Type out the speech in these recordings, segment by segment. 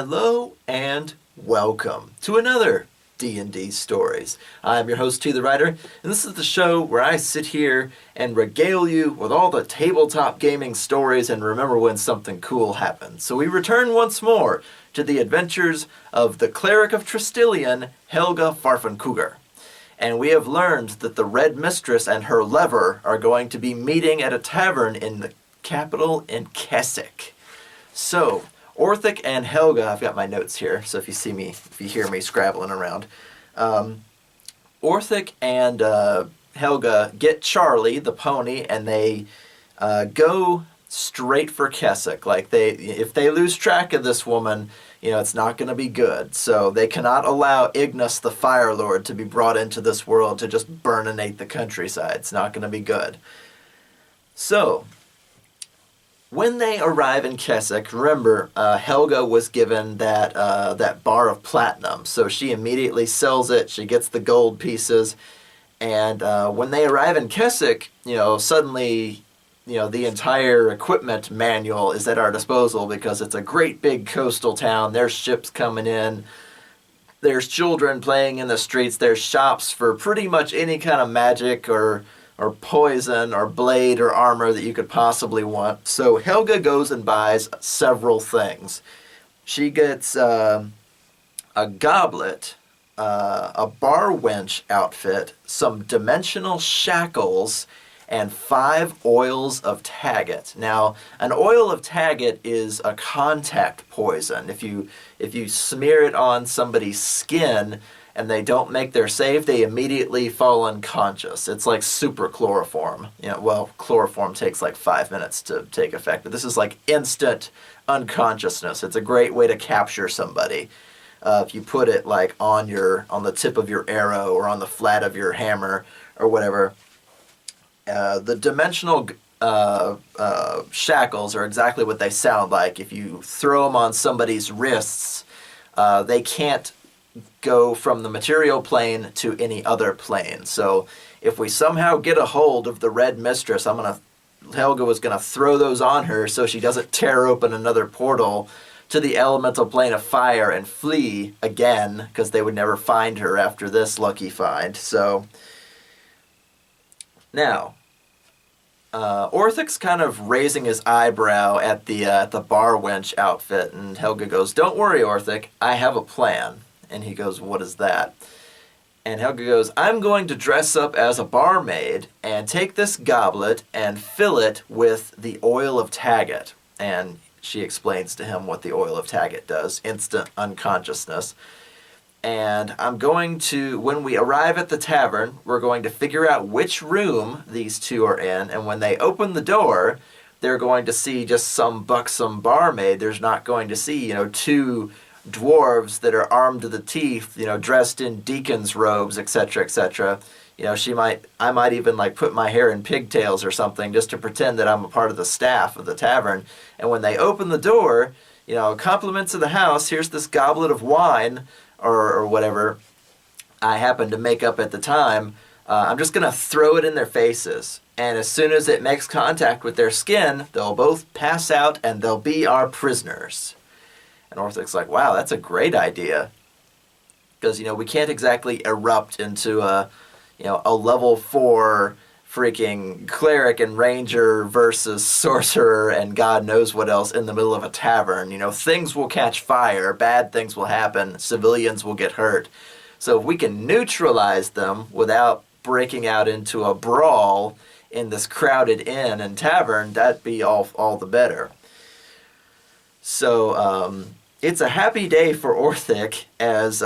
Hello and welcome to another D&D Stories. I'm your host, TheWriter, and this is the show where I sit here and regale you with all the tabletop gaming stories and remember when something cool happened. So we return once more to the adventures of the cleric of Tristilian, Helga Farfankeugar. And we have learned that the Red Mistress and her lever are going to be meeting at a tavern in the capital in Keswick. So, Orthic and Helga, I've got my notes here, so if you hear me scrabbling around. Orthic and Helga get Charlie, the pony, and they go straight for Keswick. If they lose track of this woman, it's not going to be good. So they cannot allow Ignis, the Fire Lord, to be brought into this world to just burninate the countryside. It's not going to be good. So, when they arrive in Keswick, remember, Helga was given that bar of platinum, so she immediately sells it, she gets the gold pieces, and when they arrive in Keswick, suddenly, the entire equipment manual is at our disposal because it's a great big coastal town, there's ships coming in, there's children playing in the streets, there's shops for pretty much any kind of magic or poison or blade or armor that you could possibly want. So Helga goes and buys several things. She gets a goblet, a bar wench outfit, some dimensional shackles, and 5 oils of Taggart. Now, an oil of Taggart is a contact poison. If you smear it on somebody's skin and they don't make their save, they immediately fall unconscious. It's like super chloroform. Chloroform takes like 5 minutes to take effect, but this is like instant unconsciousness. It's a great way to capture somebody. If you put it like on the tip of your arrow or on the flat of your hammer or whatever. The dimensional shackles are exactly what they sound like. If you throw them on somebody's wrists, they can't go from the material plane to any other plane. So if we somehow get a hold of the Red Mistress, Helga was going to throw those on her so she doesn't tear open another portal to the elemental plane of fire and flee again, because they would never find her after this lucky find. So now, Orthic's kind of raising his eyebrow at the bar wench outfit, and Helga goes, "Don't worry, Orthic, I have a plan." And he goes, "What is that?" And Helga goes, "I'm going to dress up as a barmaid and take this goblet and fill it with the oil of Taggart." And she explains to him what the oil of Taggart does, instant unconsciousness. And when we arrive at the tavern, we're going to figure out which room these two are in, and when they open the door, they're going to see just some buxom barmaid. There's not going to see, two dwarves that are armed to the teeth, dressed in deacon's robes, etc., etc. I might even put my hair in pigtails or something just to pretend that I'm a part of the staff of the tavern. And when they open the door, compliments of the house, here's this goblet of wine or whatever I happened to make up at the time. I'm just going to throw it in their faces. And as soon as it makes contact with their skin, they'll both pass out and they'll be our prisoners. And Orthic's like, "Wow, that's a great idea." Because, we can't exactly erupt into a level 4 freaking cleric and ranger versus sorcerer and God knows what else in the middle of a tavern. Things will catch fire, bad things will happen, civilians will get hurt. So if we can neutralize them without breaking out into a brawl in this crowded inn and tavern, that'd be all the better. So, it's a happy day for Orthic as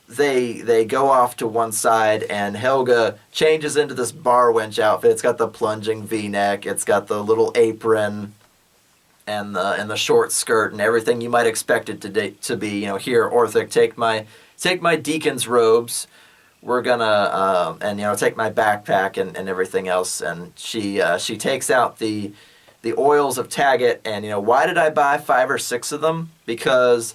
they go off to one side and Helga changes into this bar wench outfit. It's got the plunging V-neck, it's got the little apron and the short skirt and everything you might expect it to be. Here, Orthic, take my deacon's robes. We're gonna take my backpack and everything else. And she takes out the oils of Taggart, and why did I buy 5 or 6 of them? Because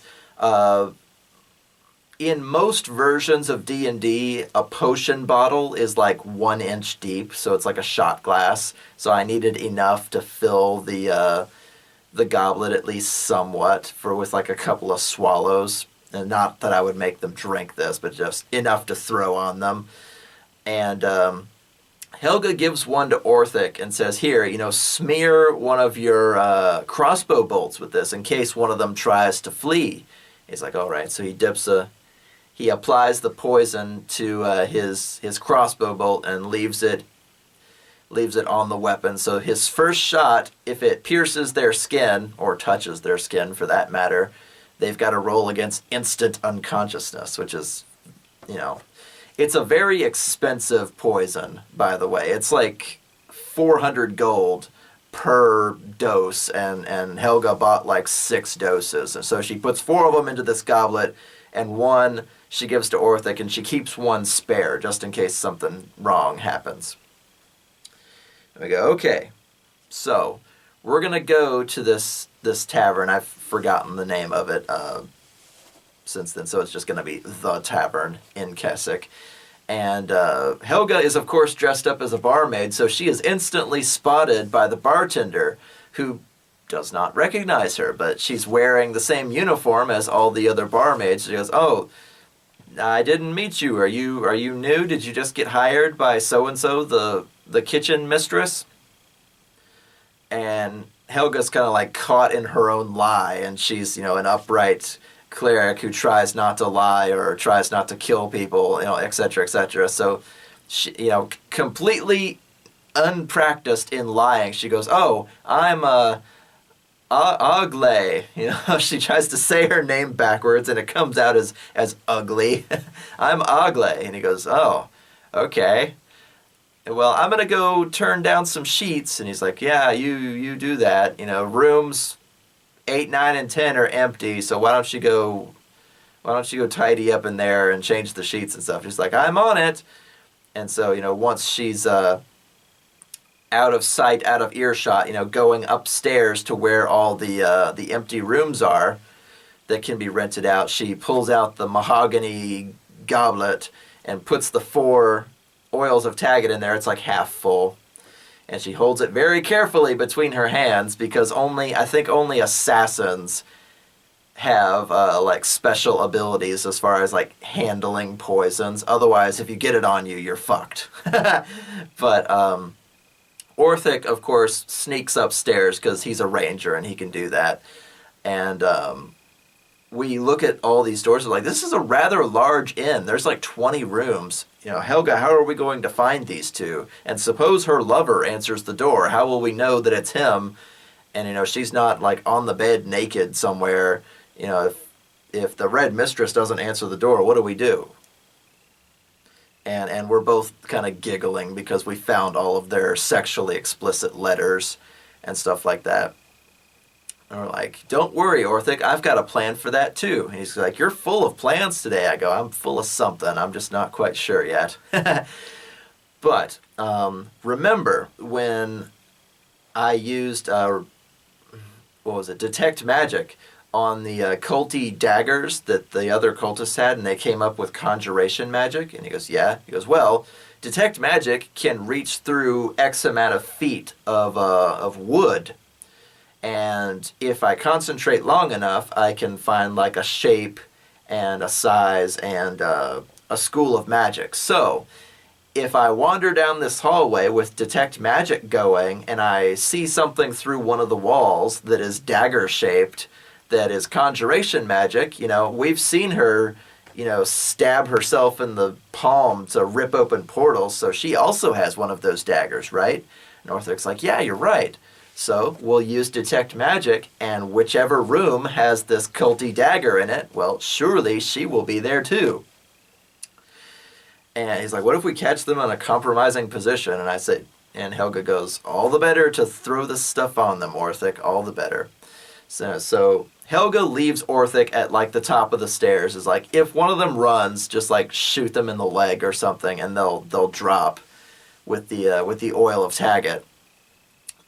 in most versions of D&D, a potion bottle is like 1 inch deep, so it's like a shot glass. So I needed enough to fill the the goblet at least somewhat with like a couple of swallows. And not that I would make them drink this, but just enough to throw on them. And Helga gives one to Orthic and says, here, smear one of your crossbow bolts with this in case one of them tries to flee. He's like, all right. So he applies the poison to his crossbow bolt and leaves it on the weapon. So his first shot, if it pierces their skin, or touches their skin for that matter, they've got to roll against instant unconsciousness, which is, it's a very expensive poison, by the way. It's like 400 gold per dose, and Helga bought like 6 doses. And so she puts 4 of them into this goblet, and 1 she gives to Orthic, and she keeps 1 spare, just in case something wrong happens. And we go, okay, so we're going to go to this tavern. I've forgotten the name of it since then, so it's just going to be The Tavern in Keswick. And Helga is, of course, dressed up as a barmaid, so she is instantly spotted by the bartender, who does not recognize her, but she's wearing the same uniform as all the other barmaids. She goes, oh, I didn't meet you. Are you new? Did you just get hired by so-and-so, the kitchen mistress? And Helga's kind of like caught in her own lie, and she's, an upright cleric who tries not to lie or tries not to kill people, et cetera, et cetera. So, she, completely unpracticed in lying, she goes, oh, I'm Ugly. She tries to say her name backwards, and it comes out as ugly. I'm Ugly. And he goes, oh, okay. Well, I'm going to go turn down some sheets. And he's like, yeah, you do that. Rooms 8, 9, and 10 are empty, so why don't you go tidy up in there and change the sheets and stuff. She's like, I'm on it. And so, once she's out of sight, out of earshot, going upstairs to where all the empty rooms are that can be rented out, she pulls out the mahogany goblet and puts the 4 oils of Taggart in there. It's like half full. And she holds it very carefully between her hands, because I think only assassins have like special abilities as far as like handling poisons. Otherwise, if you get it on you, you're fucked. But Orthic, of course, sneaks upstairs because he's a ranger and he can do that. And we look at all these doors and like, this is a rather large inn. There's like 20 rooms. Helga, how are we going to find these 2? And suppose her lover answers the door. How will we know that it's him? And, she's not like on the bed naked somewhere. If the Red Mistress doesn't answer the door, what do we do? And we're both kind of giggling because we found all of their sexually explicit letters and stuff like that. And we're like, don't worry, Orthic, I've got a plan for that too. And he's like, you're full of plans today. I go, I'm full of something. I'm just not quite sure yet. But remember when I used, detect magic on the culty daggers that the other cultists had, and they came up with conjuration magic? And he goes, yeah. He goes, well, detect magic can reach through X amount of feet of wood. And if I concentrate long enough, I can find like a shape and a size and a school of magic. So if I wander down this hallway with detect magic going and I see something through one of the walls that is dagger shaped, that is conjuration magic, we've seen her, stab herself in the palm to rip open portals. So she also has one of those daggers, right? And Orthic's like, yeah, you're right. So we'll use detect magic, and whichever room has this culty dagger in it, well, surely she will be there too. And he's like, what if we catch them in a compromising position? And I say, and Helga goes, all the better to throw this stuff on them, Orthic, all the better. So Helga leaves Orthic at like the top of the stairs. Is like, if one of them runs, just like shoot them in the leg or something, and they'll drop with the oil of Taggart.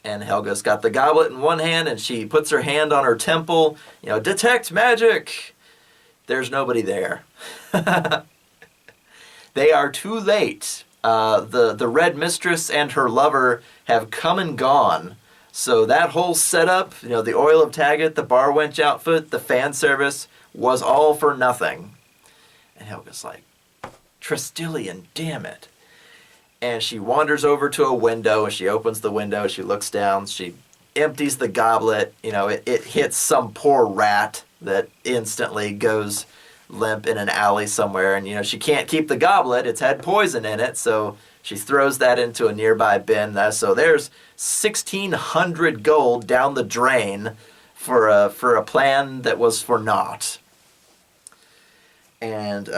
And Helga's got the goblet in one hand, and she puts her hand on her temple. Detect magic! There's nobody there. They are too late. The Red Mistress and her lover have come and gone. So that whole setup, the Oil of Taggett, the bar wench outfit, the fan service, was all for nothing. And Helga's like, Tristilian, damn it. And she wanders over to a window, and she opens the window, she looks down, she empties the goblet, it hits some poor rat that instantly goes limp in an alley somewhere, and she can't keep the goblet, it's had poison in it, so she throws that into a nearby bin. So there's 1,600 gold down the drain for a plan that was for naught. And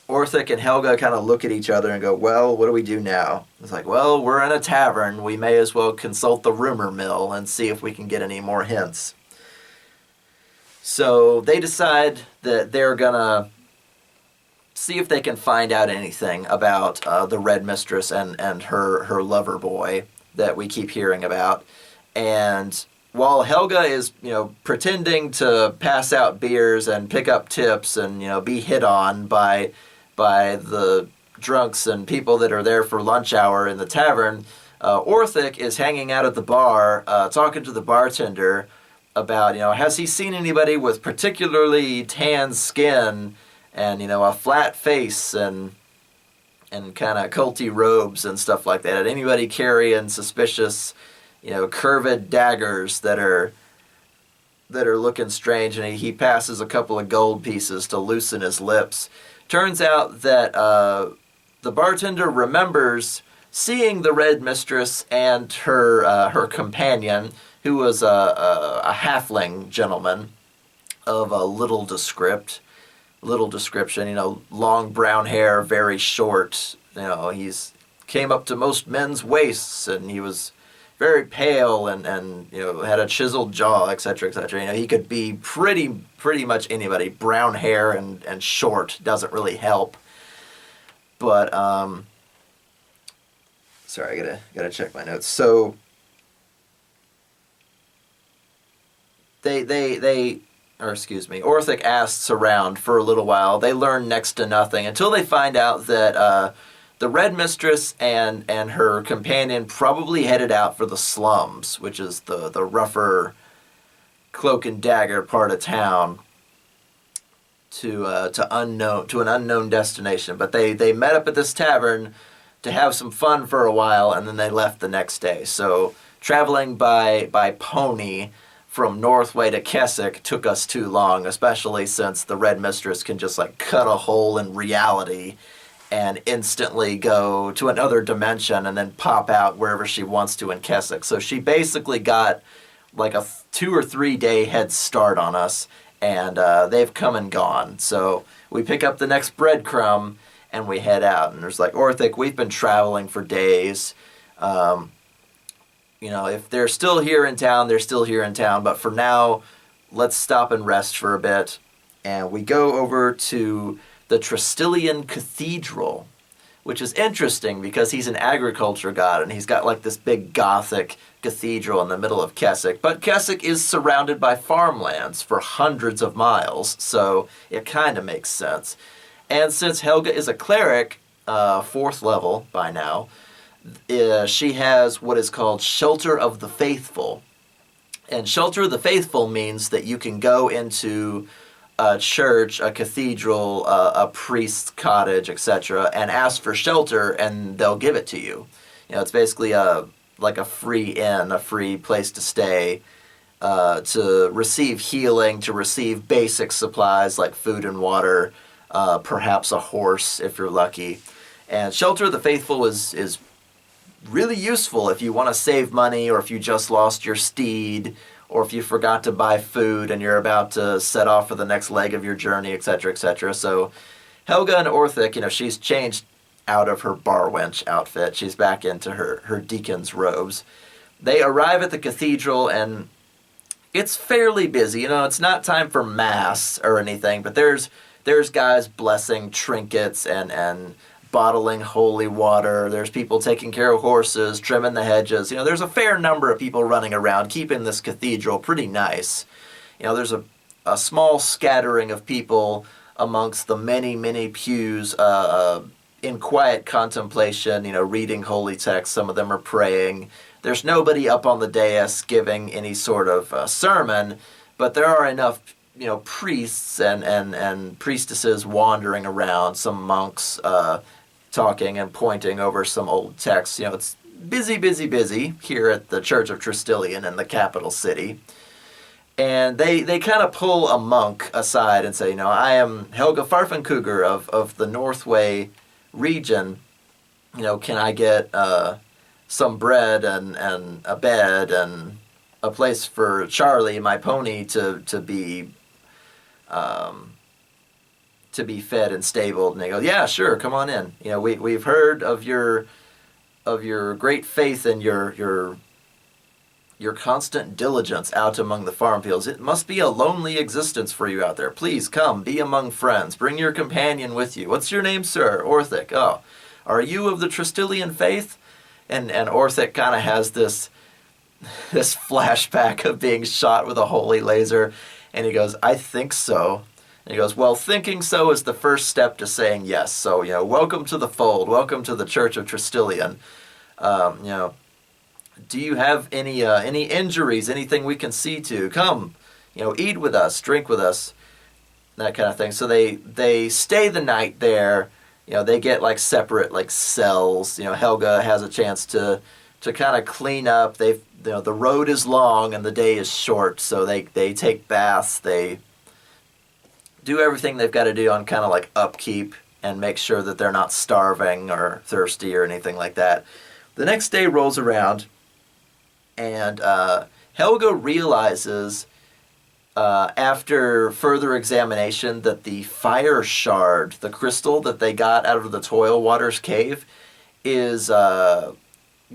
Orthic and Helga kind of look at each other and go, well, what do we do now? It's like, well, we're in a tavern. We may as well consult the rumor mill and see if we can get any more hints. So they decide that they're going to see if they can find out anything about the Red Mistress and her lover boy that we keep hearing about. And while Helga is, pretending to pass out beers and pick up tips and, be hit on by the drunks and people that are there for lunch hour in the tavern, Orthic is hanging out at the bar, talking to the bartender about, has he seen anybody with particularly tan skin and, a flat face and kind of culty robes and stuff like that. Anybody carrying suspicious, curved daggers that are looking strange, and he passes a couple of gold pieces to loosen his lips. Turns out that the bartender remembers seeing the Red Mistress and her companion, who was a halfling gentleman of a little description, long brown hair, very short. He's came up to most men's waists, and he was very pale and had a chiseled jaw, etc., etc. He could be pretty much anybody. Brown hair and short doesn't really help. But sorry, I gotta check my notes. So Orthic asks around for a little while. They learn next to nothing until they find out that the Red Mistress and her companion probably headed out for the slums, which is the rougher cloak and dagger part of town, to an unknown destination. But they met up at this tavern to have some fun for a while, and then they left the next day. So traveling by pony from Northway to Keswick took us too long, especially since the Red Mistress can just cut a hole in reality and instantly go to another dimension and then pop out wherever she wants to in Keswick. So she basically got a 2 or 3 day head start on us, and they've come and gone. So we pick up the next breadcrumb and we head out. And there's Orthic, we've been traveling for days. If they're still here in town, they're still here in town. But for now, let's stop and rest for a bit. And we go over to the Tristilian Cathedral, which is interesting because he's an agriculture god, and he's got this big Gothic cathedral in the middle of Keswick. But Keswick is surrounded by farmlands for hundreds of miles, so it kind of makes sense. And since Helga is a cleric, 4th level by now, she has what is called Shelter of the Faithful. And Shelter of the Faithful means that you can go into a church, a cathedral, a priest's cottage, etc., and ask for shelter, and they'll give it to you. It's basically a free inn, a free place to stay, to receive healing, to receive basic supplies like food and water, perhaps a horse if you're lucky. And Shelter of the Faithful is really useful if you want to save money, or if you just lost your steed, or if you forgot to buy food and you're about to set off for the next leg of your journey, etc., etc. So Helga and Orthic, she's changed out of her bar wench outfit. She's back into her deacon's robes. They arrive at the cathedral, and it's fairly busy. It's not time for mass or anything, but there's guys blessing trinkets and bottling holy water. There's people taking care of horses, trimming the hedges. There's a fair number of people running around, keeping this cathedral pretty nice. There's a small scattering of people amongst the many, many pews in quiet contemplation, reading holy text. Some of them are praying. there's nobody up on the dais giving any sort of sermon, but there are enough, priests and priestesses wandering around, some monks talking and pointing over some old texts. It's busy, busy, busy here at the Church of Tristilian in the capital city. And they kind of pull a monk aside and say, I am Helga Farfankeugar of the Northway region. Can I get some bread and a bed and a place for Charlie, my pony, to be fed and stabled? And they go, yeah, sure, come on in. We've heard of your great faith and your constant diligence out among the farm fields. It must be a lonely existence for you out there. Please come, be among friends. Bring your companion with you. What's your name, sir? Orthic. Oh, are you of the Tristilian faith? And Orthic kind of has this flashback of being shot with a holy laser. And he goes, I think so. And he goes, well, thinking so is the first step to saying yes. So, welcome to the fold. Welcome to the Church of Tristilian. Do you have any injuries, anything we can see to? Come, eat with us, drink with us, that kind of thing. So they stay the night there. They get like separate like cells. Helga has a chance to kind of clean up. The road is long and the day is short, so they take baths. They do everything they've got to do on kind of like upkeep and make sure that they're not starving or thirsty or anything like that. The next day rolls around. And Helga realizes, after further examination, that the fire shard, the crystal that they got out of the Toil Waters cave, is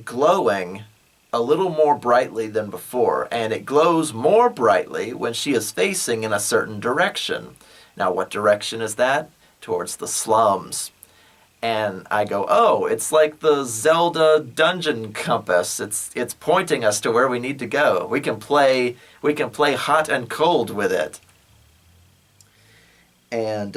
glowing a little more brightly than before. And it glows more brightly when she is facing in a certain direction. Now, what direction is that? Towards the slums. And I go, oh, it's like the Zelda dungeon compass. It's pointing us to where we need to go. We can play hot and cold with it. And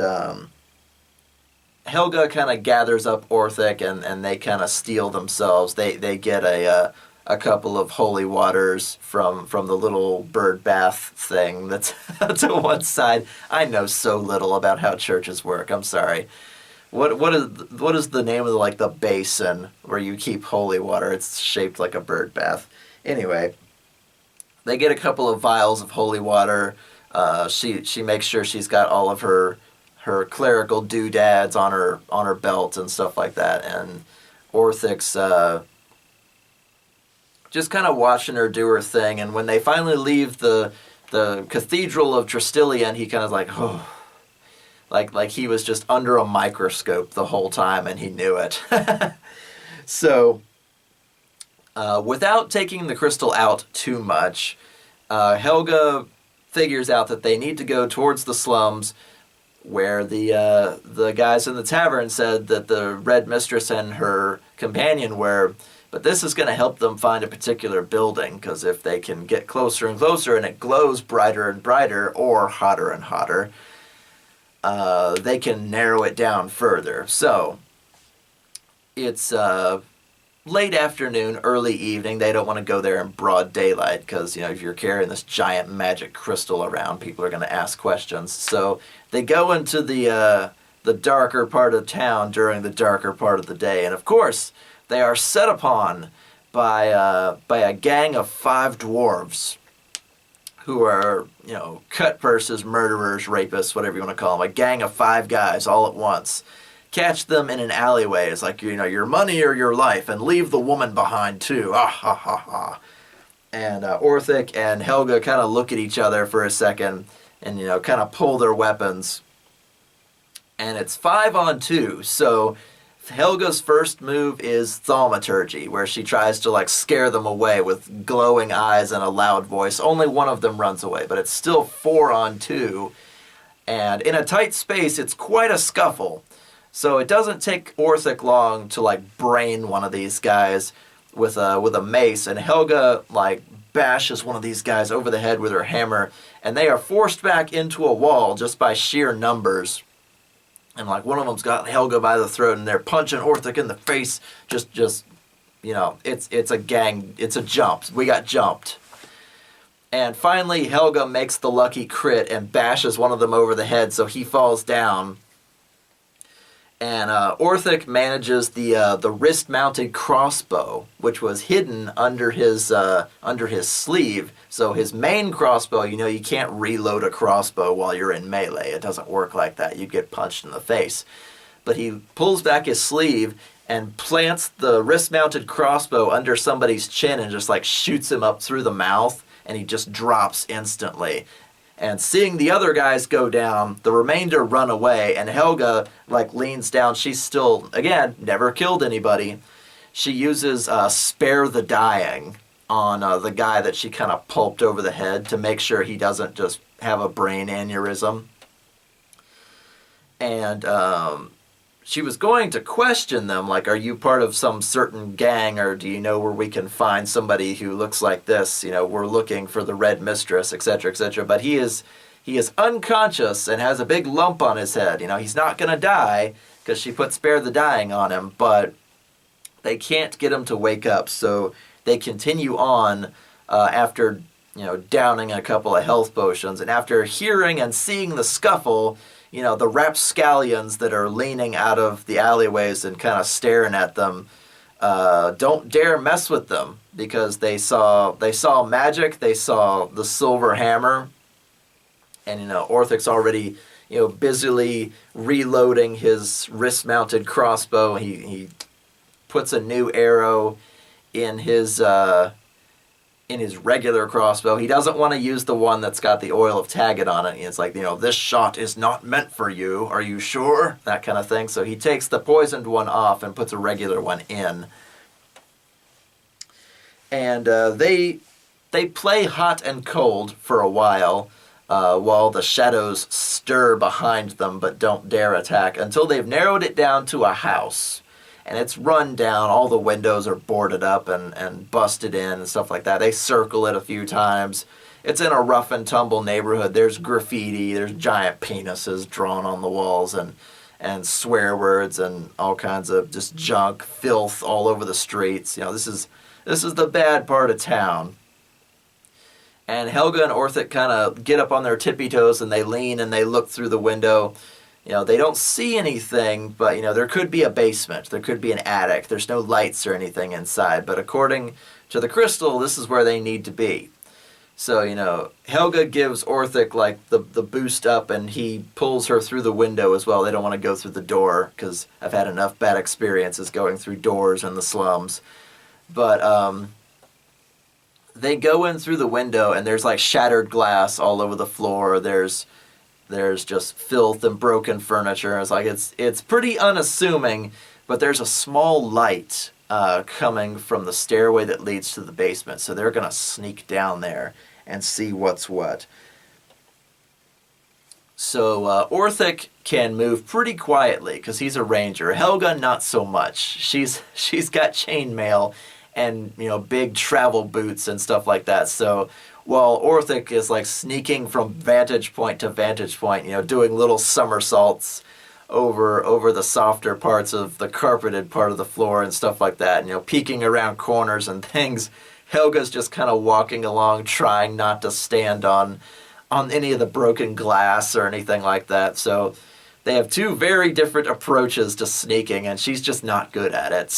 Helga kind of gathers up Orthic, and they kind of steel themselves. They get a couple of holy waters from the little bird bath thing that's to one side. I know so little about how churches work. I'm sorry. What is the name of the basin where you keep holy water? It's shaped like a bird bath. Anyway, they get a couple of vials of holy water. She makes sure she's got all of her clerical doodads on her belt and stuff like that. And Orthic's just kind of watching her do her thing. And when they finally leave the Cathedral of Tristilian, he kind of oh. Like he was just under a microscope the whole time and he knew it. So, without taking the crystal out too much, Helga figures out that they need to go towards the slums where the guys in the tavern said that the Red Mistress and her companion were. But this is going to help them find a particular building, because if they can get closer and closer and it glows brighter and brighter or hotter and hotter, they can narrow it down further. So it's late afternoon, early evening. They don't want to go there in broad daylight because, if you're carrying this giant magic crystal around, people are going to ask questions. So they go into the darker part of town during the darker part of the day. And, of course, they are set upon by a gang of 5 dwarves who are, cut purses, murderers, rapists, whatever you want to call them. A gang of 5 guys all at once. Catch them in an alleyway. It's like, your money or your life, and leave the woman behind too. Ah, ha, ha, ha. And Orthic and Helga kind of look at each other for a second and, kind of pull their weapons. And it's 5-on-2, so Helga's first move is thaumaturgy, where she tries to scare them away with glowing eyes and a loud voice. Only one of them runs away, but it's still 4-on-2. And in a tight space, it's quite a scuffle. So it doesn't take Orthic long to brain one of these guys with a mace, and Helga bashes one of these guys over the head with her hammer, and they are forced back into a wall just by sheer numbers. And one of them's got Helga by the throat, and they're punching Orthic in the face, just it's a gang, it's a jump. We got jumped. And finally, Helga makes the lucky crit and bashes one of them over the head, so he falls down. And Orthic manages the wrist-mounted crossbow, which was hidden under his sleeve. So his main crossbow, you can't reload a crossbow while you're in melee. It doesn't work like that. You'd get punched in the face. But he pulls back his sleeve and plants the wrist-mounted crossbow under somebody's chin and just like shoots him up through the mouth. And he just drops instantly. And seeing the other guys go down, the remainder run away, and Helga, leans down. She's still, again, never killed anybody. She uses Spare the Dying on the guy that she kind of pulped over the head to make sure he doesn't just have a brain aneurysm. And she was going to question them, are you part of some certain gang, or do you know where we can find somebody who looks like this? We're looking for the Red Mistress, etc., etc. But he is unconscious and has a big lump on his head. He's not going to die because she put Spare the Dying on him, but they can't get him to wake up, so they continue on after, downing a couple of health potions, and after hearing and seeing the scuffle, the rapscallions that are leaning out of the alleyways and kind of staring at them, don't dare mess with them because they saw magic, they saw the silver hammer, and Orthic's already busily reloading his wrist-mounted crossbow. He puts a new arrow in his regular crossbow. He doesn't want to use the one that's got the oil of Taggart on it. It's this shot is not meant for you. Are you sure? That kind of thing. So he takes the poisoned one off and puts a regular one in. And they play hot and cold for a while the shadows stir behind them but don't dare attack until they've narrowed it down to a house. And it's run down, all the windows are boarded up and busted in and stuff like that. They circle it a few times. It's in a rough and tumble neighborhood. There's graffiti, there's giant penises drawn on the walls and swear words and all kinds of just junk, filth all over the streets. This is the bad part of town. And Helga and Orthic kind of get up on their tippy toes and they lean and they look through the window. They don't see anything, but, there could be a basement. There could be an attic. There's no lights or anything inside. But according to the crystal, this is where they need to be. So, Helga gives Orthic, the boost up, and he pulls her through the window as well. They don't want to go through the door, because I've had enough bad experiences going through doors in the slums. But, they go in through the window, and there's, shattered glass all over the floor. There's just filth and broken furniture. It's pretty unassuming, but there's a small light coming from the stairway that leads to the basement. So they're going to sneak down there and see what's what. So Orthic can move pretty quietly because he's a ranger. Helga, not so much. She's got chainmail and big travel boots and stuff like that. So while Orthic is sneaking from vantage point to vantage point, doing little somersaults over the softer parts of the carpeted part of the floor and stuff like that, peeking around corners and things, Helga's just kind of walking along, trying not to stand on any of the broken glass or anything like that. So they have two very different approaches to sneaking, and she's just not good at it.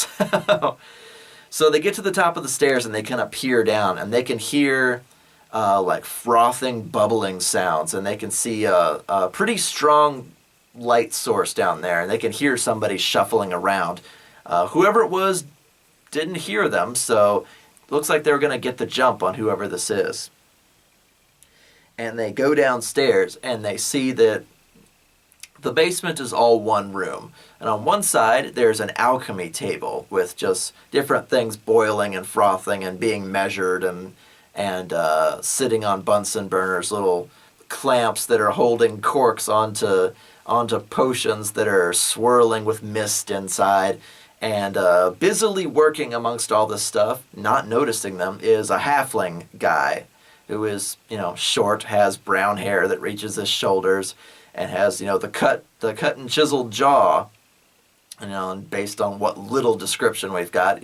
So they get to the top of the stairs and they kind of peer down, and they can hear frothing, bubbling sounds, and they can see a pretty strong light source down there, and they can hear somebody shuffling around. Whoever it was didn't hear them, so it looks like they're going to get the jump on whoever this is. And they go downstairs, and they see that the basement is all one room. And on one side, there's an alchemy table with just different things boiling and frothing and being measured and sitting on Bunsen burners, little clamps that are holding corks onto potions that are swirling with mist inside. And busily working amongst all this stuff, not noticing them, is a halfling guy who is, short, has brown hair that reaches his shoulders, and has, the cut and chiseled jaw. And based on what little description we've got,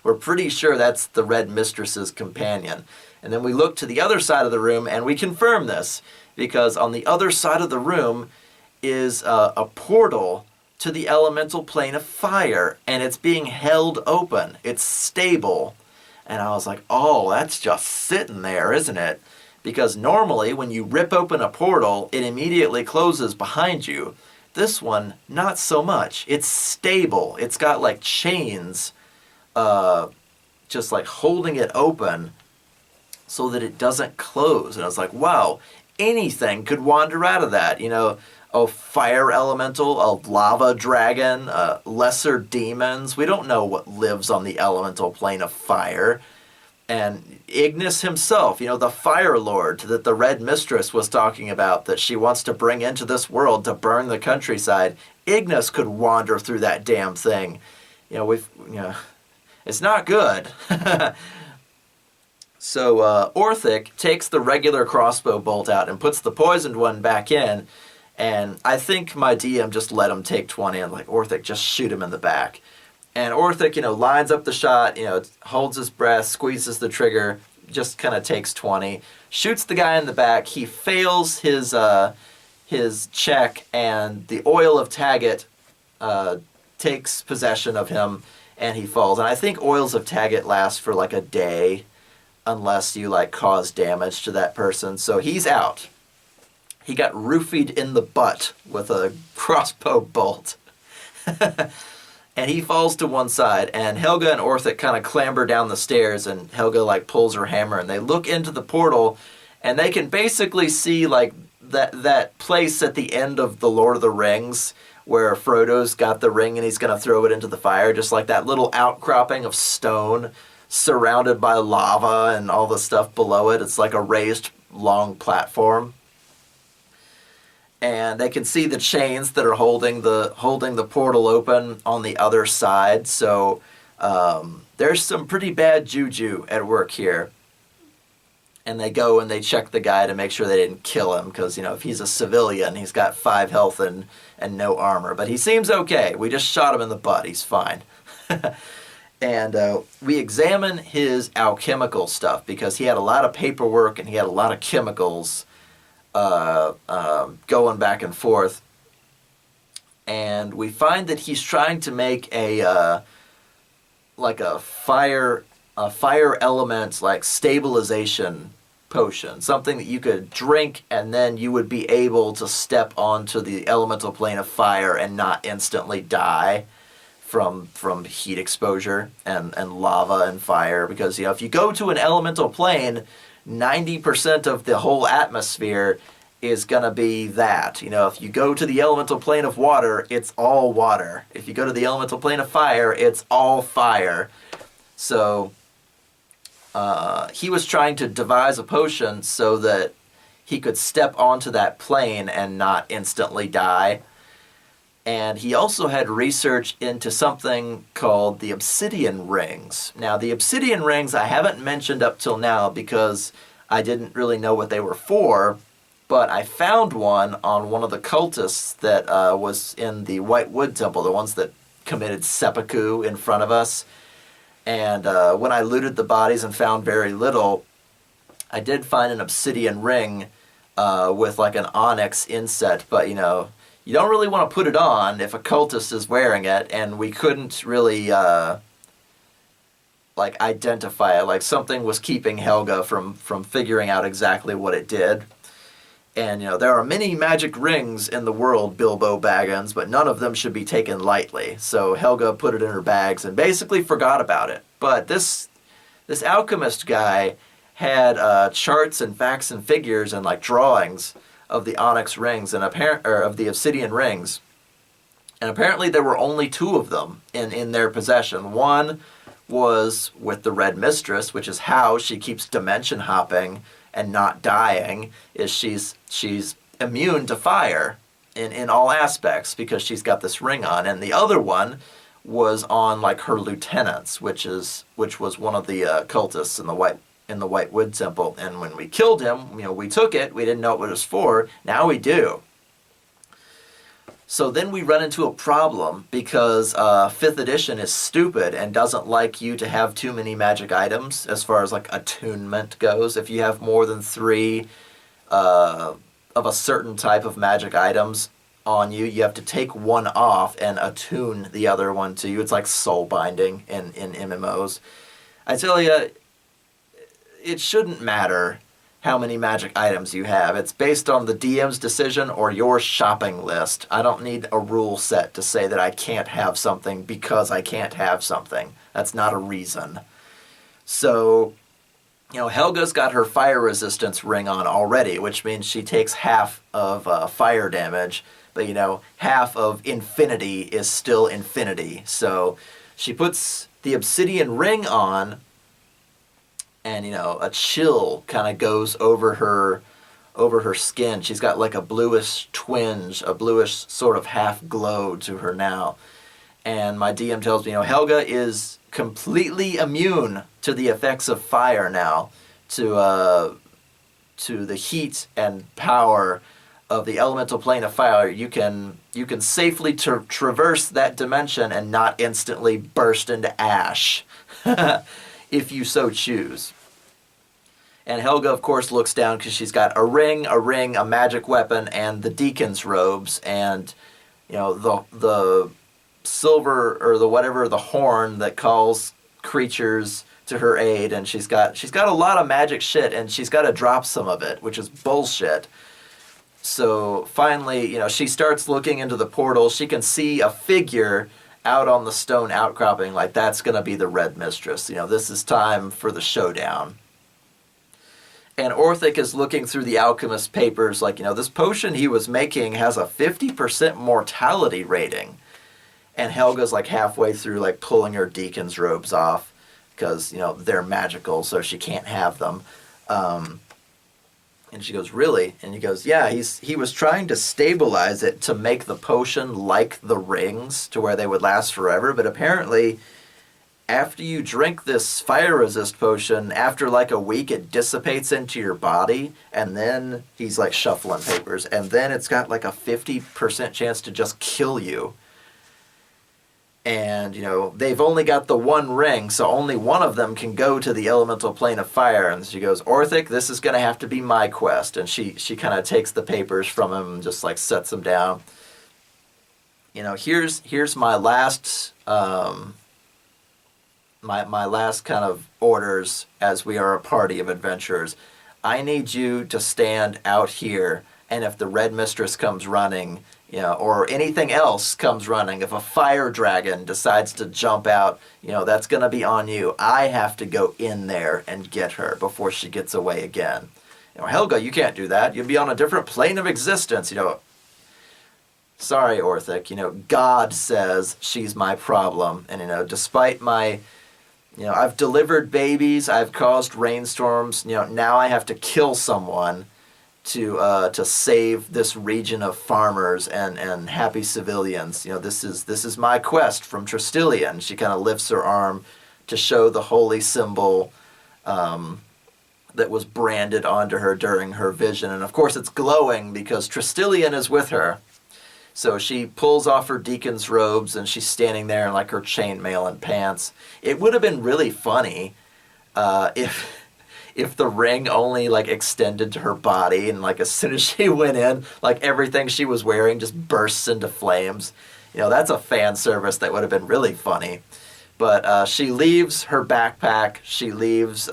we're pretty sure that's the Red Mistress's companion. And then we look to the other side of the room and we confirm this, because on the other side of the room is a portal to the elemental plane of fire, and it's being held open. It's stable. And I was like, oh, that's just sitting there, isn't it? Because normally when you rip open a portal, it immediately closes behind you. This one, not so much. It's stable. It's got like chains just like holding it open so that it doesn't close. And I was like, wow, anything could wander out of that. A fire elemental, a lava dragon, lesser demons. We don't know what lives on the elemental plane of fire. And Ignis himself, the Fire Lord that the Red Mistress was talking about, that she wants to bring into this world to burn the countryside. Ignis could wander through that damn thing. It's not good. So Orthic takes the regular crossbow bolt out and puts the poisoned one back in. And I think my DM just let him take 20. I'm like, Orthic, just shoot him in the back. And Orthic, lines up the shot, holds his breath, squeezes the trigger, just kind of takes 20, shoots the guy in the back. He fails his check, and the oil of Taggart takes possession of him, and he falls. And I think oils of Taggart last for like a day, unless you cause damage to that person. So he's out. He got roofied in the butt with a crossbow bolt. And he falls to one side, and Helga and Orthic kind of clamber down the stairs, and Helga pulls her hammer, and they look into the portal, and they can basically see that place at the end of the Lord of the Rings where Frodo's got the ring and he's going to throw it into the fire, just like that little outcropping of stone surrounded by lava and all the stuff below it. It's like a raised long platform. And they can see the chains that are holding the portal open on the other side. So there's some pretty bad juju at work here. And they go and they check the guy to make sure they didn't kill him, because if he's a civilian, he's got 5 health and no armor. But he seems okay. We just shot him in the butt. He's fine. And we examine his alchemical stuff, because he had a lot of paperwork and he had a lot of chemicals going back and forth, and we find that he's trying to make a fire element stabilization potion, something that you could drink and then you would be able to step onto the elemental plane of fire and not instantly die from heat exposure and lava and fire. Because if you go to an elemental plane, 90% of the whole atmosphere is going to be that. If you go to the elemental plane of water, it's all water. If you go to the elemental plane of fire, it's all fire. So he was trying to devise a potion so that he could step onto that plane and not instantly die. And he also had research into something called the obsidian rings. Now, the obsidian rings I haven't mentioned up till now because I didn't really know what they were for, but I found one on one of the cultists that was in the White Wood Temple, the ones that committed seppuku in front of us. And when I looted the bodies and found very little, I did find an obsidian ring with an onyx inset, but you don't really want to put it on if a cultist is wearing it, and we couldn't really identify it. Something was keeping Helga from figuring out exactly what it did. And there are many magic rings in the world, Bilbo Baggins, but none of them should be taken lightly. So Helga put it in her bags and basically forgot about it. But this alchemist guy had charts and facts and figures and drawings of the onyx rings and of the obsidian rings, and apparently there were only 2 of them in their possession. One was with the Red Mistress, which is how she keeps dimension hopping and not dying. Is she's immune to fire in all aspects because she's got this ring on. And the other one was on her lieutenants, which was one of the cultists in the White Wood Temple. And when we killed him, we took it. We didn't know what it was for. Now we do. So then we run into a problem because 5th edition is stupid and doesn't like you to have too many magic items as far as like attunement goes. If you have more than 3 of a certain type of magic items on you, you have to take one off and attune the other one to you. It's like soul binding in MMOs. I tell you, it shouldn't matter how many magic items you have. It's based on the DM's decision or your shopping list. I don't need a rule set to say that I can't have something because I can't have something. That's not a reason. So, Helga's got her fire resistance ring on already, which means she takes half of fire damage, but half of infinity is still infinity. So she puts the obsidian ring on, and a chill kind of goes over her skin. She's got like a bluish twinge, a bluish sort of half glow to her now. And my DM tells me, Helga is completely immune to the effects of fire now, to the heat and power of the elemental plane of fire. You can safely traverse that dimension and not instantly burst into ash, if you so choose. And Helga, of course, looks down because she's got a ring, a magic weapon, and the deacon's robes, and the silver or the horn that calls creatures to her aid. And she's got a lot of magic shit, and she's got to drop some of it, which is bullshit. So finally, she starts looking into the portal. She can see a figure out on the stone outcropping, like that's going to be the Red Mistress. This is time for the showdown. And Orthic is looking through the alchemist papers like, this potion he was making has a 50% mortality rating. And Helga's like halfway through like pulling her deacon's robes off because, they're magical, so she can't have them. And she goes, really? And he goes, yeah, he was trying to stabilize it to make the potion like the rings to where they would last forever. But apparently, after you drink this fire resist potion, after like a week, it dissipates into your body. And then he's like shuffling papers. And then it's got like a 50% chance to just kill you. And, they've only got the one ring, so only one of them can go to the elemental plane of fire. And she goes, Orthic, this is going to have to be my quest. And she kind of takes the papers from him and just, like, sets them down. Here's my last, my last kind of orders as we are a party of adventurers. I need you to stand out here, and if the Red Mistress comes running, or anything else comes running, if a fire dragon decides to jump out, that's going to be on you. I have to go in there and get her before she gets away again. Helga, you can't do that. You'll be on a different plane of existence. Sorry, Orthic. God says she's my problem. And, despite my, I've delivered babies, I've caused rainstorms. Now I have to kill someone to save this region of farmers and happy civilians. This is my quest from Tristilian. She kind of lifts her arm to show the holy symbol that was branded onto her during her vision. And of course it's glowing because Tristilian is with her. So she pulls off her deacon's robes and she's standing there in like her chainmail and pants. It would have been really funny if the ring only like extended to her body, and like as soon as she went in, like everything she was wearing just bursts into flames. That's a fan service that would have been really funny. But she leaves her backpack. She leaves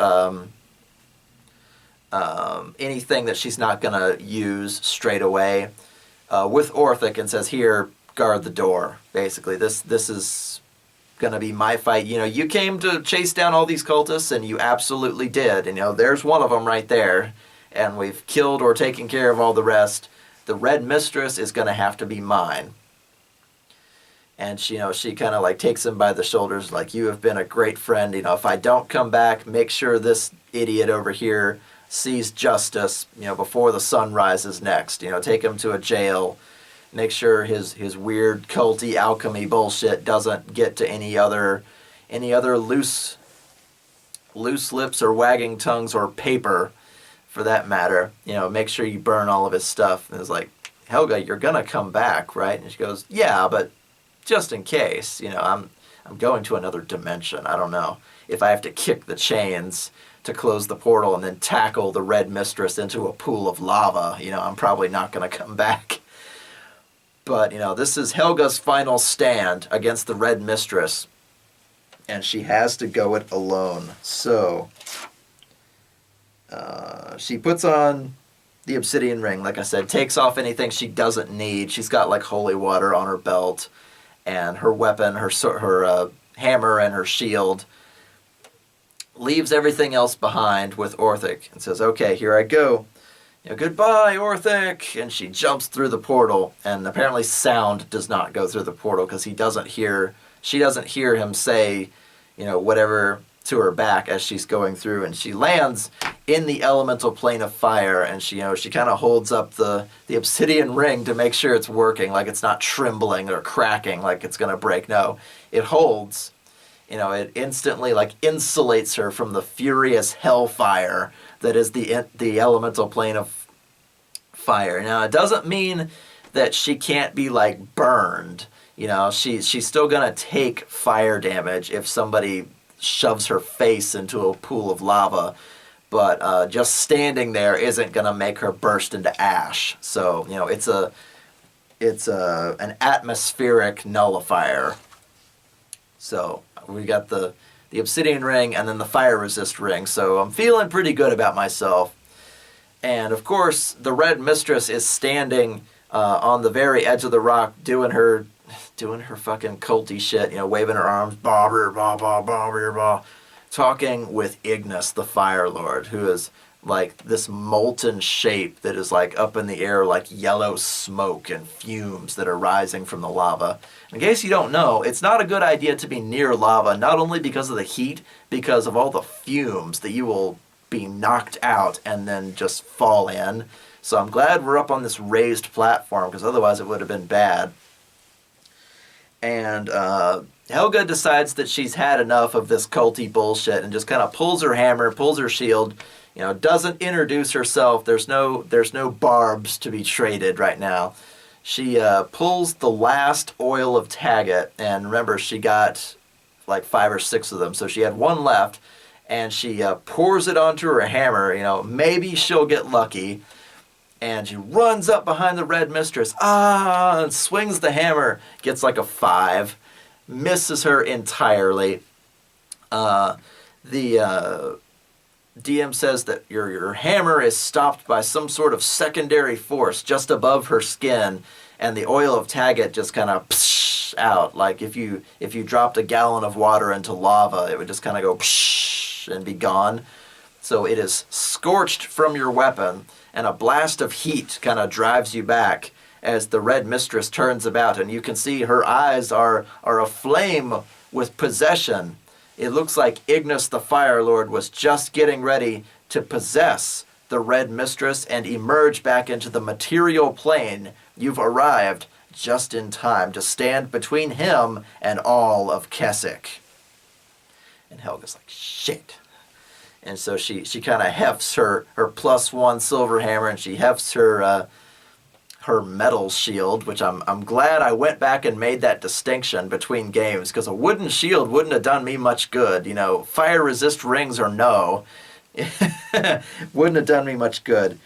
anything that she's not gonna use straight away with Orthic and says, "Here, guard the door." Basically, this is gonna be my fight. You came to chase down all these cultists, and you absolutely did. There's one of them right there, and we've killed or taken care of all the rest. The Red Mistress is gonna have to be mine. And she kind of like takes him by the shoulders, like, you have been a great friend. If I don't come back, make sure this idiot over here sees justice, before the sun rises next. Take him to a jail. Make sure his weird culty alchemy bullshit doesn't get to any other loose lips or wagging tongues or paper, for that matter. Make sure you burn all of his stuff. And it's like, Helga, you're gonna come back, right? And she goes, yeah, but just in case, I'm going to another dimension. I don't know if I have to kick the chains to close the portal and then tackle the Red Mistress into a pool of lava. I'm probably not going to come back. But, this is Helga's final stand against the Red Mistress, and she has to go it alone. So, she puts on the obsidian ring, like I said, takes off anything she doesn't need. She's got, like, holy water on her belt, and her weapon, her hammer and her shield, leaves everything else behind with Orthic and says, okay, here I go. Goodbye, Orthic! And she jumps through the portal, and apparently sound does not go through the portal because she doesn't hear him say, whatever to her back as she's going through, and she lands in the elemental plane of fire, and she kind of holds up the obsidian ring to make sure it's working, like it's not trembling or cracking like it's going to break. No, it holds. It instantly insulates her from the furious hellfire that is the elemental plane of fire. Now, it doesn't mean that she can't be burned. She's still gonna take fire damage if somebody shoves her face into a pool of lava, but just standing there isn't gonna make her burst into ash. So it's an atmospheric nullifier. So we got the obsidian ring and then the fire resist ring. So I'm feeling pretty good about myself. And of course, the Red Mistress is standing on the very edge of the rock, doing her fucking culty shit, waving her arms, bah, bah, bah, bah, bah, bah, talking with Ignis, the Fire Lord, who is like this molten shape that is up in the air like yellow smoke and fumes that are rising from the lava. In case you don't know, it's not a good idea to be near lava, not only because of the heat, because of all the fumes that you will be knocked out and then just fall in. So I'm glad we're up on this raised platform, because otherwise it would have been bad. And Helga decides that she's had enough of this culty bullshit and just kind of pulls her hammer, pulls her shield, doesn't introduce herself. There's no barbs to be traded right now. She pulls the last oil of Taggart, and remember, she got 5 or 6 of them, so she had one left, and she pours it onto her hammer. Maybe she'll get lucky, and she runs up behind the Red Mistress, and swings the hammer, gets a 5, misses her entirely. The DM says that your hammer is stopped by some sort of secondary force just above her skin, and the oil of Taggart just kind of out. Like if you dropped a gallon of water into lava, it would just kind of go and be gone. So it is scorched from your weapon, and a blast of heat kind of drives you back as the Red Mistress turns about, and you can see her eyes are aflame with possession. It looks like Ignis the Fire Lord was just getting ready to possess the Red Mistress and emerge back into the material plane. You've arrived just in time to stand between him and all of Keswick. And Helga's like, shit. And so she kind of hefts her +1 silver hammer, and she hefts her metal shield, which I'm glad I went back and made that distinction between games, because a wooden shield wouldn't have done me much good. Fire resist rings or no, wouldn't have done me much good.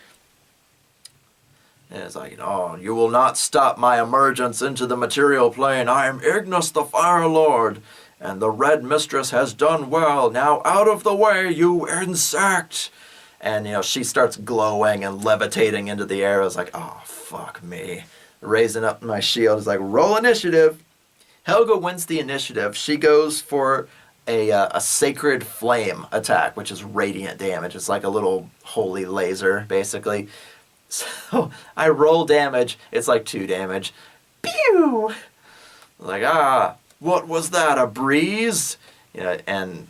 And it's like, you will not stop my emergence into the material plane. I am Ignis the Fire Lord, and the Red Mistress has done well. Now out of the way, you insect! And, she starts glowing and levitating into the air. I was like, oh, fuck me. Raising up my shield. It's like, roll initiative. Helga wins the initiative. She goes for a Sacred Flame attack, which is radiant damage. It's like a little holy laser, basically. So I roll damage. It's like 2 damage. Pew! Like, what was that, a breeze? And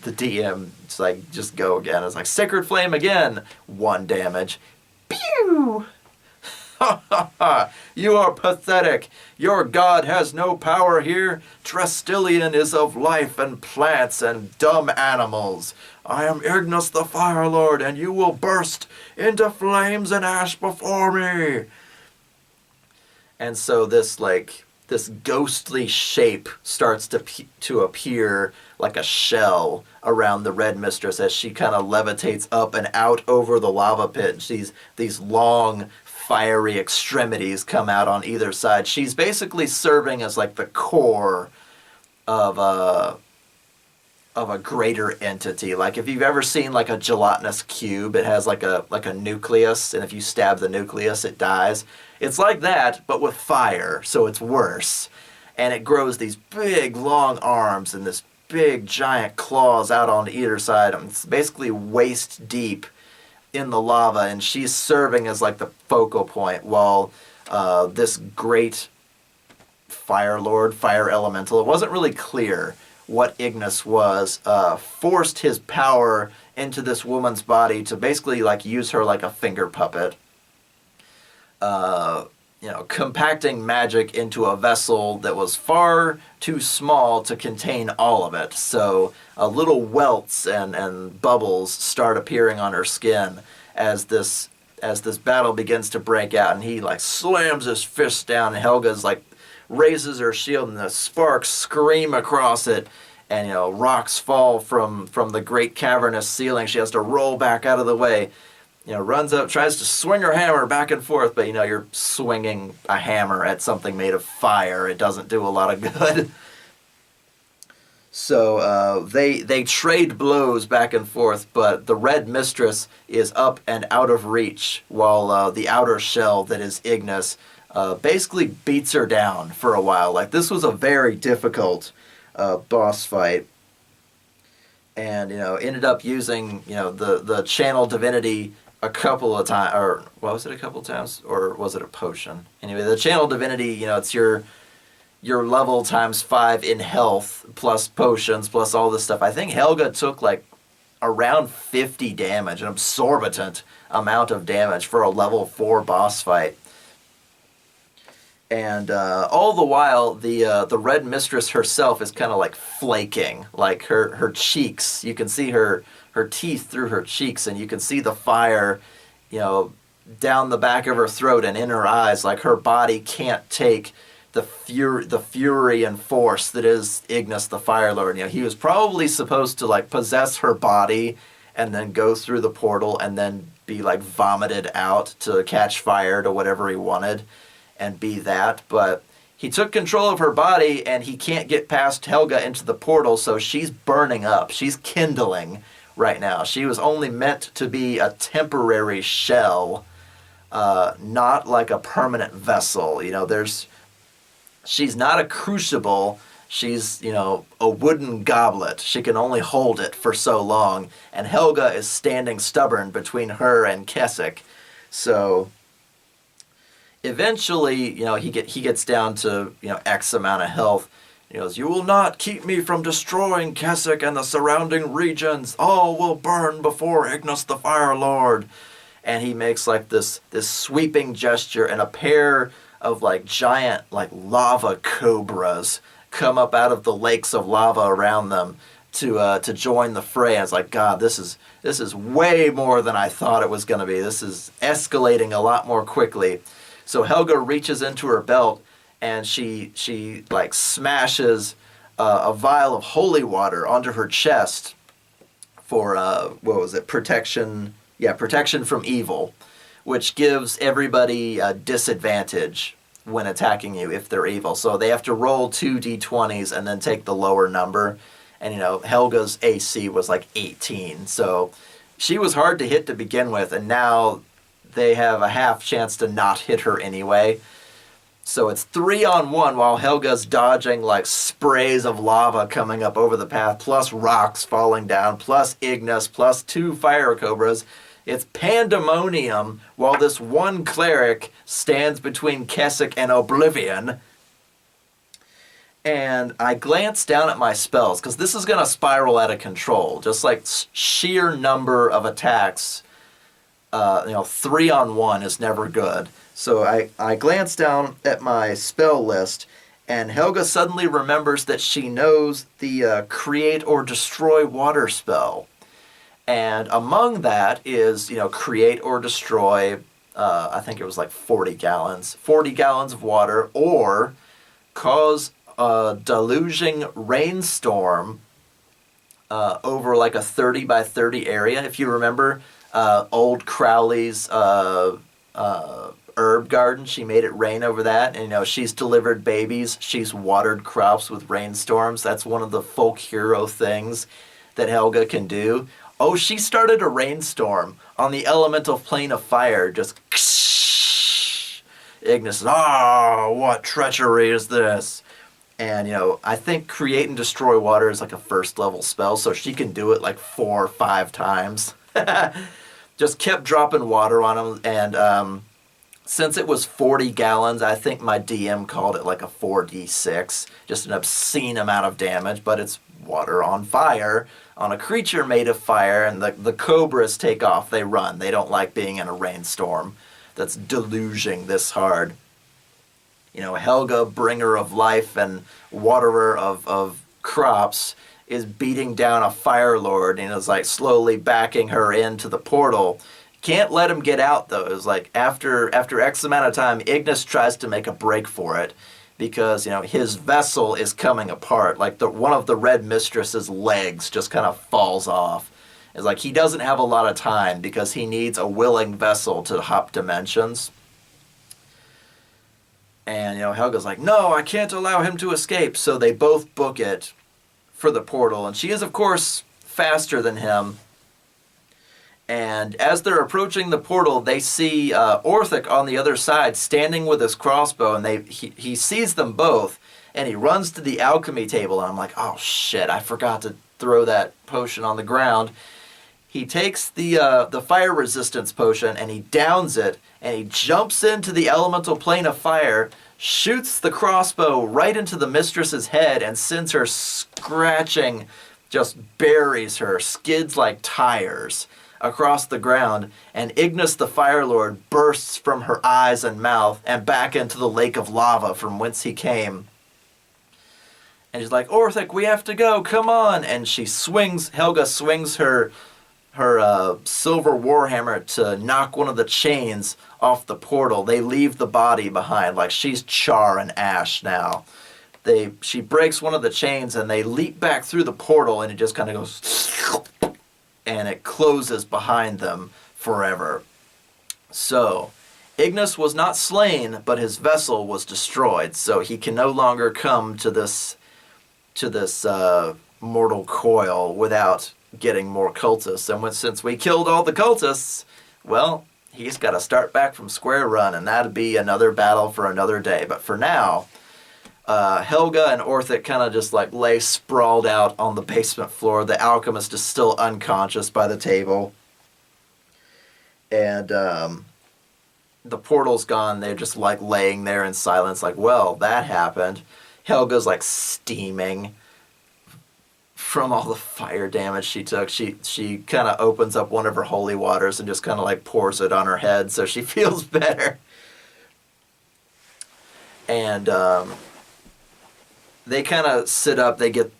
the DM, it's like, just go again. It's like, Sacred Flame again. 1 damage. Pew! Ha ha ha! You are pathetic. Your god has no power here. Trestilian is of life and plants and dumb animals. I am Ignis the Fire Lord, and you will burst into flames and ash before me. And so this ghostly shape starts to appear like a shell around the Red Mistress as she kind of levitates up and out over the lava pit. And these long, fiery extremities come out on either side. She's basically serving as like the core of a greater entity. Like if you've ever seen like a gelatinous cube, it has like a nucleus, and if you stab the nucleus, it dies. It's like that, but with fire, so it's worse. And it grows these big, long arms and this big, giant claws out on either side. It's basically waist deep in the lava, and she's serving as like the focal point while this great Fire Lord, Fire Elemental, it wasn't really clear what Ignis was, forced his power into this woman's body to basically like use her like a finger puppet. Compacting magic into a vessel that was far too small to contain all of it. So little welts and bubbles start appearing on her skin as this battle begins to break out, and he like slams his fist down, and Helga's like raises her shield, and the sparks scream across it, and rocks fall from the great cavernous ceiling. She has to roll back out of the way. Runs up, tries to swing her hammer back and forth, but you're swinging a hammer at something made of fire. It doesn't do a lot of good. So they trade blows back and forth, but the Red Mistress is up and out of reach, while the outer shell that is Ignis basically beats her down for a while. Like, this was a very difficult boss fight, and ended up using the channel divinity a couple of times, or was it a couple times, or was it a potion? Anyway, the channel divinity, it's your level times 5 in health, plus potions, plus all this stuff. I think Helga took like around 50 damage, an absorbent amount of damage for a level 4 boss fight. And all the while, the Red Mistress herself is kind of like flaking, like her cheeks. You can see her teeth through her cheeks, and you can see the fire, down the back of her throat and in her eyes. Like, her body can't take the fury and force that is Ignis the Fire Lord. He was probably supposed to like possess her body and then go through the portal and then be like vomited out to catch fire to whatever he wanted and be that, but he took control of her body, and he can't get past Helga into the portal, so she's burning up. She's kindling right now. She was only meant to be a temporary shell, not like a permanent vessel. She's not a crucible. She's, a wooden goblet. She can only hold it for so long, and Helga is standing stubborn between her and Keswick. So eventually, he gets down to, X amount of health. He goes, "You will not keep me from destroying Keswick and the surrounding regions. All will burn before Ignis the Fire Lord." And he makes like this sweeping gesture, and a pair of like giant like lava cobras come up out of the lakes of lava around them to join the fray. And it's like, God, this is way more than I thought it was going to be. This is escalating a lot more quickly. So Helga reaches into her belt, and she like smashes a vial of holy water onto her chest for protection. Yeah, protection from evil, which gives everybody a disadvantage when attacking you if they're evil. So they have to roll 2 d20s and then take the lower number. And Helga's AC was like 18, so she was hard to hit to begin with, and now they have a half chance to not hit her anyway. So it's 3-on-1 while Helga's dodging like sprays of lava coming up over the path, plus rocks falling down, plus Ignis, plus 2 fire cobras. It's pandemonium while this one cleric stands between Keswick and oblivion. And I glance down at my spells, because this is going to spiral out of control. Just like sheer number of attacks. 3-on-1 is never good. So I glance down at my spell list, and Helga suddenly remembers that she knows the create or destroy water spell. And among that is, create or destroy I think it was like 40 gallons. 40 gallons of water, or cause a deluging rainstorm over like a 30 by 30 area. If you remember old Crowley's herb garden, she made it rain over that. And, you know, she's delivered babies. She's watered crops with rainstorms. That's one of the folk hero things that Helga can do. Oh, she started a rainstorm on the elemental plane of fire. Just Ignis says, "Oh, what treachery is this?" And, you know, I think create and destroy water is like a first level spell, so she can do it like 4 or 5 times. Just kept dropping water on him, and since it was 40 gallons, I think my DM called it like a 4d6, just an obscene amount of damage, but it's water on fire, on a creature made of fire, and the cobras take off. They run. They don't like being in a rainstorm that's deluging this hard. You know, Helga, bringer of life and waterer of crops, is beating down a fire lord and is like slowly backing her into the portal. Can't let him get out, though. It's like after X amount of time, Ignis tries to make a break for it because, you know, his vessel is coming apart. Like one of the Red Mistress's legs just kind of falls off. It's like he doesn't have a lot of time because he needs a willing vessel to hop dimensions. And, you know, Helga's like, "No, I can't allow him to escape." So they both book it for the portal. And she is, of course, faster than him. And as they're approaching the portal, they see Orthic on the other side standing with his crossbow. And he sees them both. And he runs to the alchemy table. And I'm like, oh, shit, I forgot to throw that potion on the ground. He takes the fire resistance potion and he downs it, and he jumps into the elemental plane of fire, shoots the crossbow right into the mistress's head, and sends her scratching, just buries her, skids like tires across the ground, and Ignis the Fire Lord bursts from her eyes and mouth and back into the lake of lava from whence he came. And she's like, "Orthic, we have to go, come on!" And Helga swings her silver warhammer to knock one of the chains off the portal. They leave the body behind, like she's char and ash now. She breaks one of the chains and they leap back through the portal, and it just kind of goes, and it closes behind them forever. So Ignis was not slain, but his vessel was destroyed, so he can no longer come to this mortal coil without getting more cultists. And since we killed all the cultists, well, he's got to start back from square one, and that'd be another battle for another day. But for now, Helga and Orthic kind of just like lay sprawled out on the basement floor. The alchemist is still unconscious by the table. And the portal's gone. They're just like laying there in silence, like, well, that happened. Helga's like steaming from all the fire damage she took. She kind of opens up one of her holy waters and just kind of like pours it on her head so she feels better. And they kind of sit up. They get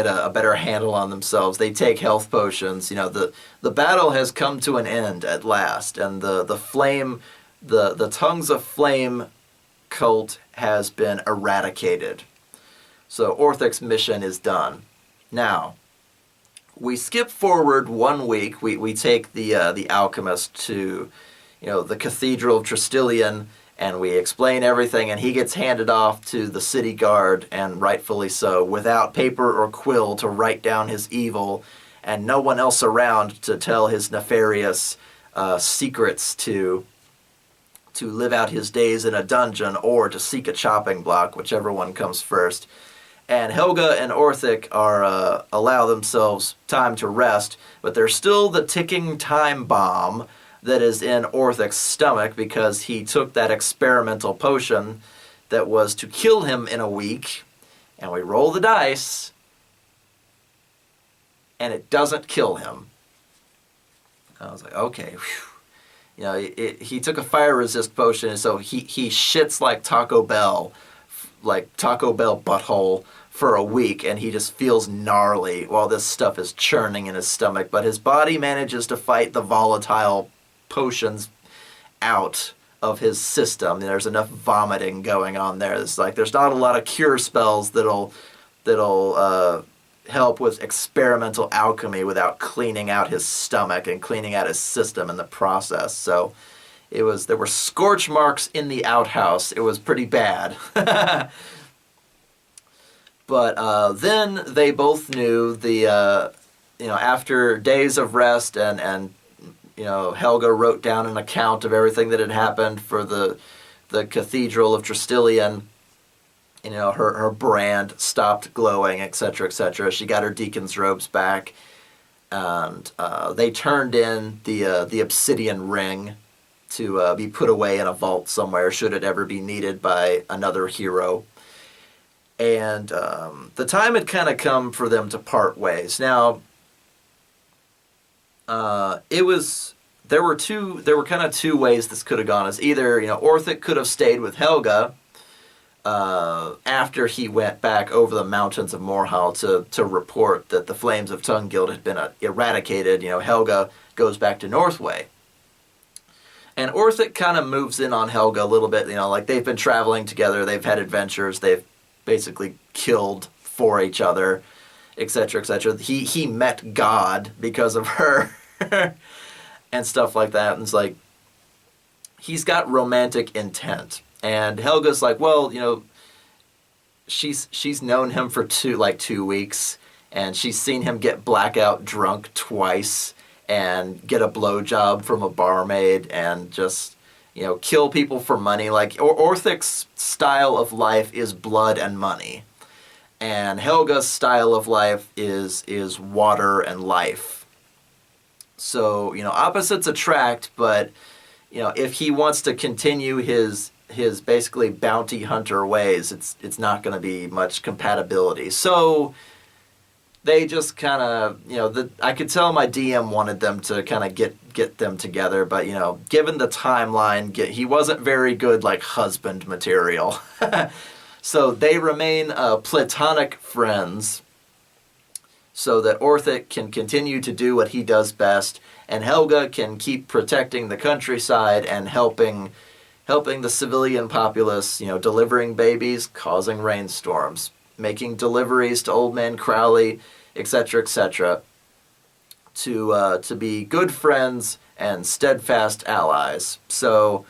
a better handle on themselves. They take health potions. You know, the battle has come to an end at last, and the tongues of flame cult has been eradicated. So Orthic's mission is done. Now, we skip forward 1 week. We take the alchemist to, you know, the Cathedral of Tristilian, and we explain everything, and he gets handed off to the city guard, and rightfully so, without paper or quill to write down his evil, and no one else around to tell his nefarious secrets to live out his days in a dungeon or to seek a chopping block, whichever one comes first. And Helga and Orthic are allow themselves time to rest, but there's still the ticking time bomb that is in Orthic's stomach because he took that experimental potion that was to kill him in a week, and we roll the dice, and it doesn't kill him. I was like, okay, whew. You know, he took a fire resist potion, and so he shits like Taco Bell butthole for a week, and he just feels gnarly while this stuff is churning in his stomach. But his body manages to fight the volatile potions, out of his system. There's enough vomiting going on there. It's like there's not a lot of cure spells that'll help with experimental alchemy without cleaning out his stomach and cleaning out his system in the process. So there were scorch marks in the outhouse. It was pretty bad. But then they both knew after days of rest and Helga wrote down an account of everything that had happened for the Cathedral of Tristilian. Her brand stopped glowing, etc., etc. She got her deacon's robes back, and they turned in the obsidian ring to be put away in a vault somewhere, should it ever be needed by another hero. And the time had kind of come for them to part ways. Now, there were kind of two ways this could have gone. As either Orthic could have stayed with Helga after he went back over the mountains of Morhal to report that the flames of Tungild had been eradicated. Helga goes back to Northway. And Orthic kind of moves in on Helga a little bit. Like they've been traveling together, they've had adventures, they've basically killed for each other, etc., etc. He met God because of her and stuff like that. And it's like he's got romantic intent. And Helga's like, well, she's known him for 2 weeks, and she's seen him get blackout drunk twice and get a blowjob from a barmaid and just, kill people for money. Like, Orthic's style of life is blood and money. And Helga's style of life is water and life. So, opposites attract, but, if he wants to continue his basically bounty hunter ways, it's not going to be much compatibility. So they just kind of, I could tell my DM wanted them to kind of get them together, but, given the timeline, he wasn't very good, like, husband material. So they remain platonic friends so that Orthic can continue to do what he does best, and Helga can keep protecting the countryside and helping the civilian populace, delivering babies, causing rainstorms, making deliveries to Old Man Crowley, etc., etc., to be good friends and steadfast allies. So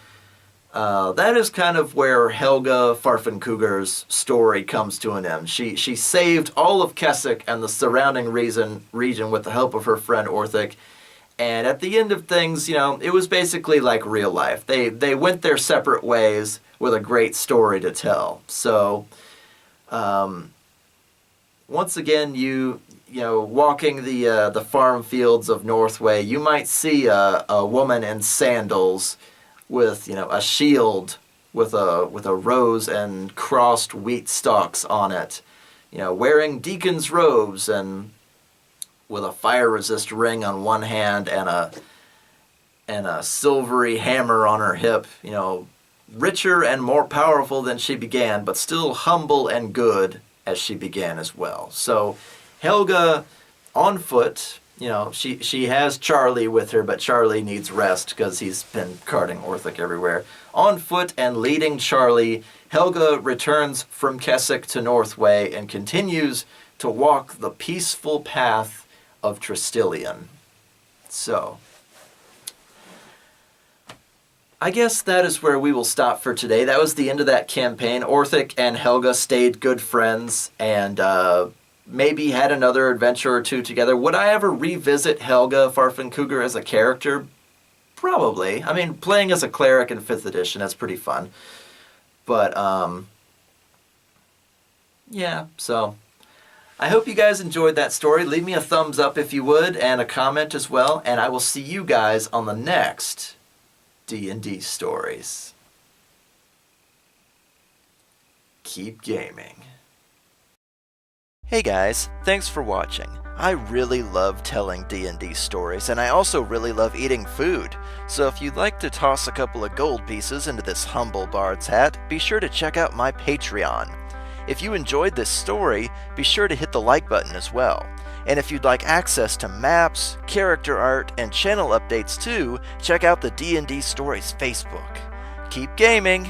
that is kind of where Helga Farfankeugar's story comes to an end. She saved all of Keswick and the surrounding region with the help of her friend Orthic. And at the end of things, it was basically like real life. They went their separate ways with a great story to tell. So, once again, walking the farm fields of Northway, you might see a woman in sandals with a shield with a rose and crossed wheat stalks on it, wearing deacon's robes and with a fire resist ring on one hand and a silvery hammer on her hip, richer and more powerful than she began, but still humble and good as she began as well. So Helga on foot, she has Charlie with her, but Charlie needs rest because he's been carting Orthic everywhere. On foot and leading Charlie, Helga returns from Keswick to Northway and continues to walk the peaceful path of Tristilian. So, I guess that is where we will stop for today. That was the end of that campaign. Orthic and Helga stayed good friends and maybe had another adventure or two together. Would I ever revisit Helga Farfankeugar as a character? Probably. I mean, playing as a cleric in 5th edition, that's pretty fun. But, yeah, so I hope you guys enjoyed that story. Leave me a thumbs up if you would, and a comment as well, and I will see you guys on the next D&D Stories. Keep gaming. Hey guys, thanks for watching. I really love telling D&D stories, and I also really love eating food. So if you'd like to toss a couple of gold pieces into this humble bard's hat, be sure to check out my Patreon. If you enjoyed this story, be sure to hit the like button as well. And if you'd like access to maps, character art, and channel updates too, check out the D&D Stories Facebook. Keep gaming!